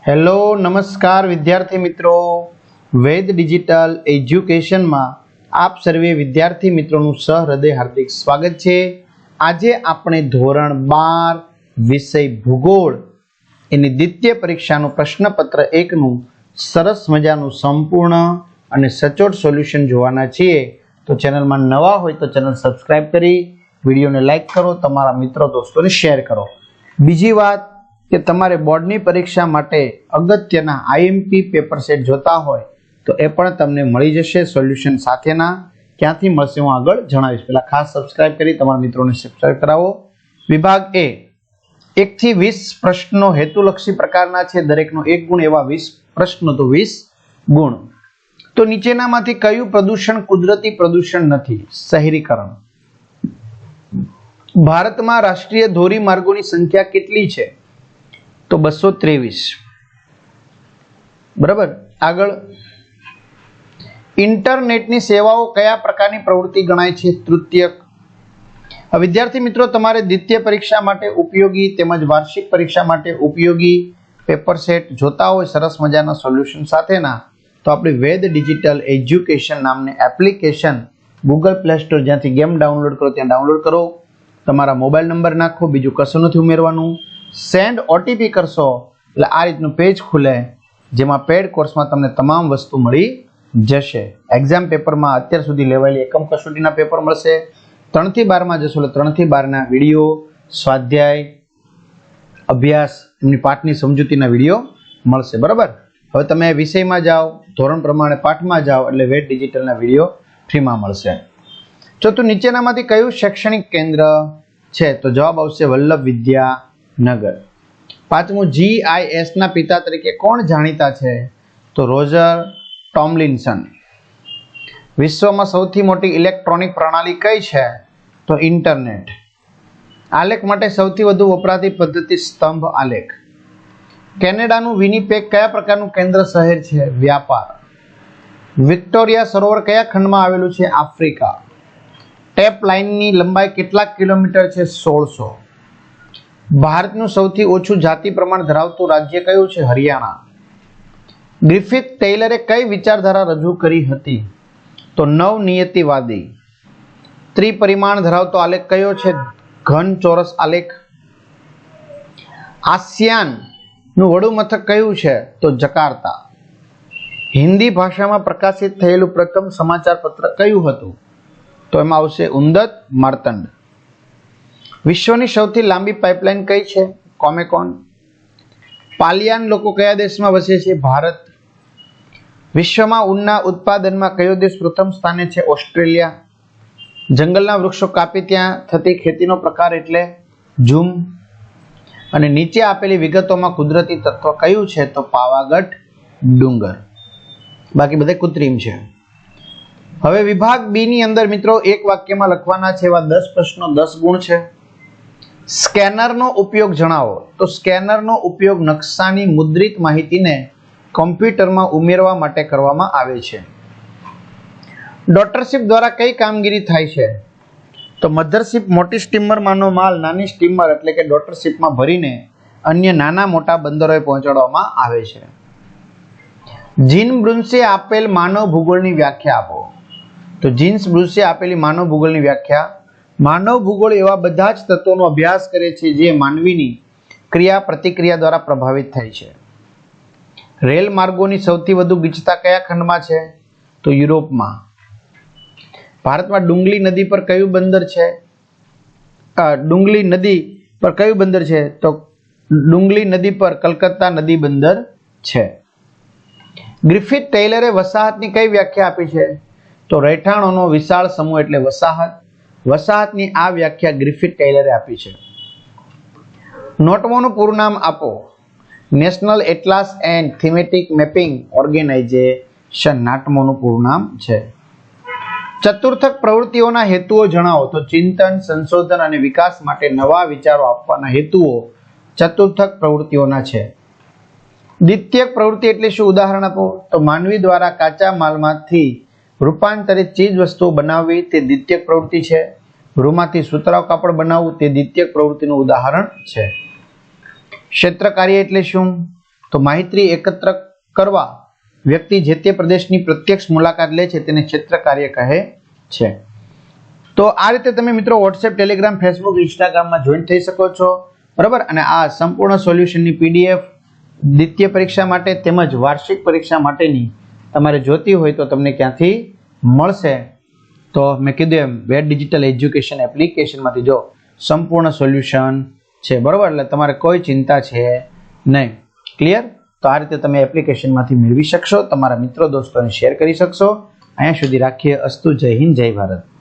Hello નમસ્કાર વિદ્યાર્થી મિત્રો, વેદ ડિજિટલ એજ્યુકેશનમાં આપ સર્વે વિદ્યાર્થી મિત્રોનું સહૃદય હાર્દિક સ્વાગત છે। આજે આપણે ધોરણ 12 વિષય ભૂગોળ એની દ્વિતીય પરીક્ષાનું પ્રશ્નપત્ર 1 નું સરસ મજાનું સંપૂર્ણ અને સચોટ સોલ્યુશન જોવાના છીએ। તો ચેનલમાં નવા હોય તો ચેનલ સબસ્ક્રાઇબ કરી વિડીયોને લાઈક કરો, તમારા મિત્રો દોસ્તોને શેર કરો। બીજી વાત કે તમારે બોર્ડની પરીક્ષા માટે અગત્યના આઈએમપી પેપર સેટ જોતા હોય તો એ પણ તમને મળી જશે સોલ્યુશન સાથેના। ક્યાંથી મળશે હું આગળ જણાવીશ, પહેલા ખાસ સબસ્ક્રાઇબ કરી તમારા મિત્રોને સબસ્ક્રાઇબ કરાવો। વિભાગ એ 1 થી 20 પ્રશ્નો હેતુલક્ષી પ્રકારના છે, દરેકનો 1 ગુણ, એવા 20 પ્રશ્નો તો 20 ગુણ। તો નીચેનામાંથી કયું પ્રદૂષણ કુદરતી પ્રદૂષણ નથી? શહેરીકરણ। ભારતમાં રાષ્ટ્રીય ધોરીમાર્ગોની સંખ્યા કેટલી છે? તો 223। બરાબર। આગળ, ઇન્ટરનેટની સેવાઓ કયા પ્રકારની પ્રવૃત્તિ ગણાય છે? તૃતીયક। વિદ્યાર્થી મિત્રો, તમારે દ્વિતીય પરીક્ષા માટે ઉપયોગી તેમજ વાર્ષિક પરીક્ષા માટે ઉપયોગી પેપર સેટ જોતા હોય સરસ મજાના સોલ્યુશન સાથેના, તો આપણી વેદ ડિજિટલ એજ્યુકેશન નામની એપ્લિકેશન ગૂગલ પ્લે સ્ટોર જ્યાંથી ગેમ ડાઉનલોડ કરો ત્યાં ડાઉનલોડ કરો, તમારા મોબાઈલ નંબર નાખો, બીજું કશું નથી ઉમેરવાનું, સેન્ડ ઓટીપી કરશો એટલે આ રીતનું પેજ ખુલે જેમાં પેડ કોર્સમાં તમને તમામ વસ્તુ મળી જશે। એક્ઝામ પેપરમાં અત્યાર સુધી લેવાયેલી એકમ કસોટીના પેપર મળશે। 3 થી 12 માં જશો એટલે 3 થી 12 ના વિડીયો, સ્વાધ્યાય, અભ્યાસ, એમની પાઠની સમજૂતીના વિડીયો મળશે। બરાબર। હવે તમે વિષયમાં જાઓ, ધોરણ પ્રમાણે પાઠમાં જાઓ એટલે વેદ ડિજિટલના વિડીયો ફ્રીમાં મળશે। ચોથું, નીચેનામાંથી કયું શૈક્ષણિક કેન્દ્ર છે? તો જવાબ આવશે વલ્લભ વિદ્યાનગર। પાંચમું, GIS ના પિતા તરીકે કોણ જાણીતા છે? તો રોજર ટોમલિન્સન। વિશ્વમાં સૌથી મોટી ઇલેક્ટ્રોનિક પ્રણાલી કઈ છે? તો ઇન્ટરનેટ। આલેખ માટે સૌથી વધુ વપરાતી પદ્ધતિ સ્તંભ આલેખ। કેનેડાનું વિનીપેગ કયા પ્રકારનું કેન્દ્ર શહેર છે? વ્યાપાર। વિક્ટોરિયા સરોવર કયા ખંડમાં આવેલું છે? આફ્રિકા। ટેપ લાઇનની લંબાઈ કેટલા કિલોમીટર છે? 1600। ભારતનું સૌથી ઓછું જાતિ પ્રમાણ ધરાવતું રાજ્ય કયું છે? હરિયાણા। ગ્રિફિથ ટેલરે કઈ વિચારધારા રજૂ કરી હતી? તો નવનિયતિવાદી। ત્રિપરિમાણ ધરાવતો આલેખ કયો છે? ઘન ચોરસ આલેખ। આસિયાન નું વડું મથક કયું છે? તો જકાર્તા। હિન્દી ભાષામાં પ્રકાશિત થયેલું પ્રથમ સમાચાર પત્ર કયું હતું? તો એમાં આવશે ઉન્નત માર્તંડ। વિશ્વની સૌથી લાંબી પાઇપલાઇન કઈ છે? કોમેકોન। પાલિયાન લોકો કયા દેશમાં વસે છે? ભારત। વિશ્વમાં ઊનના ઉત્પાદનમાં કયો દેશ પ્રથમ સ્થાને છે? ઓસ્ટ્રેલિયા। જંગલના વૃક્ષો કાપી ત્યાં થતી ખેતીનો પ્રકાર એટલે ઝૂમ। અને નીચે આપેલી વિગતોમાં કુદરતી તત્વ કયું છે? તો પાવાગઢ ડુંગર, બાકી બધા કૃત્રિમ છે। હવે વિભાગ બી ની અંદર મિત્રો એક વાક્યમાં લખવાના છે એવા 10 પ્રશ્નો, 10 ગુણ છે। સ્કેનરનો ઉપયોગ જણાવો। તો સ્કેનરનો ઉપયોગ નકશાની મુદ્રિત માહિતીને કમ્પ્યુટરમાં ઉમેરવા માટે કરવામાં આવે છે। ડોટરશીપ દ્વારા કઈ કામગીરી થાય છે? તો મધરશીપ મોટી સ્ટીમરમાંનો માલ નાની સ્ટીમર એટલે કે ડોટરશીપમાં ભરીને અન્ય નાના મોટા બંદરોએ પહોંચાડવામાં આવે છે। જીન બ્રુન્સે આપેલ માનવ ભૂગોળની વ્યાખ્યા આપો। તો જીન્સ બ્રુસે આપેલી માનવ ભૂગોળની વ્યાખ્યા: માનવ ભૂગોળ એવા બધા જ તત્વોનો અભ્યાસ કરે છે જે માનવીની ક્રિયા પ્રતિક્રિયા દ્વારા પ્રભાવિત થાય છે। રેલ માર્ગોની સૌથી વધુ ગીચતા કયા ખંડમાં છે? તો યુરોપમાં। ભારતમાં ડુંગલી નદી પર કયું બંદર છે? ડુંગલી નદી પર કયું બંદર છે? તો ડુંગલી નદી પર કલકત્તા નદી બંદર છે। ગ્રિફિથ ટેલરે વસાહતની કઈ વ્યાખ્યા આપી છે? તો રહેઠાણોનો વિશાળ સમૂહ એટલે વસાહત। વસાહતની આ વ્યાખ્યા ગ્રિફિથ ટેલરે આપી છે। નોટમોનું પૂરું નામ આપો। National atlas and thematic mapping organisation નાટમોનું પૂરું નામ છે। ચતુર્થક પ્રવૃત્તિઓના હેતુઓ જણાવો। તો ચિંતન, સંશોધન અને વિકાસ માટે નવા વિચારો આપવાના હેતુઓ ચતુર્થક પ્રવૃત્તિઓના છે। દ્વિતીયક પ્રવૃત્તિ એટલે શું? ઉદાહરણ આપો। તો માનવી દ્વારા કાચા માલમાંથી રૂપાંતરિત ચીજ વસ્તુઓ બનાવવી તે દ્વિતીયક પ્રવૃત્તિ છે। રૂમાંથી સુતરાઉ કાપડ બનાવવું તે દ્વિતીયક પ્રવૃત્તિનું ઉદાહરણ છે। ક્ષેત્ર કાર્ય એટલે શું? તો માહિતી એકત્ર કરવા વ્યક્તિ જે તે પ્રદેશની પ્રત્યક્ષ મુલાકાત લે છે તેને ક્ષેત્ર કાર્ય કહે છે. તો આ રીતે તમે મિત્રો વોટ્સએપ, ટેલિગ્રામ, ફેસબુક, ઇન્સ્ટાગ્રામમાં જોઈન થઈ શકો છો, બરાબર. અને આ સંપૂર્ણ સોલ્યુશનની PDF દ્વિતીય પરીક્ષા માટે તેમજ વાર્ષિક પરીક્ષા માટેની તમારે જોતી હોય તો તમને ક્યાંથી મળશે? તો મેં કીધું એમ વેદ ડિજિટલ એજ્યુકેશન એપ્લિકેશનમાંથી જો સંપૂર્ણ સોલ્યુશન છે, બરાબર. એટલે તમારે કોઈ ચિંતા છે નહીં. ક્લિયર? તો આ રીતે તમે એપ્લિકેશનમાંથી મેળવી શકશો, તમારા મિત્રો દોસ્તોને શેર કરી શકશો. અહીંયા સુધી રાખીએ. અસ્તુ. જય હિન્દ, જય ભારત.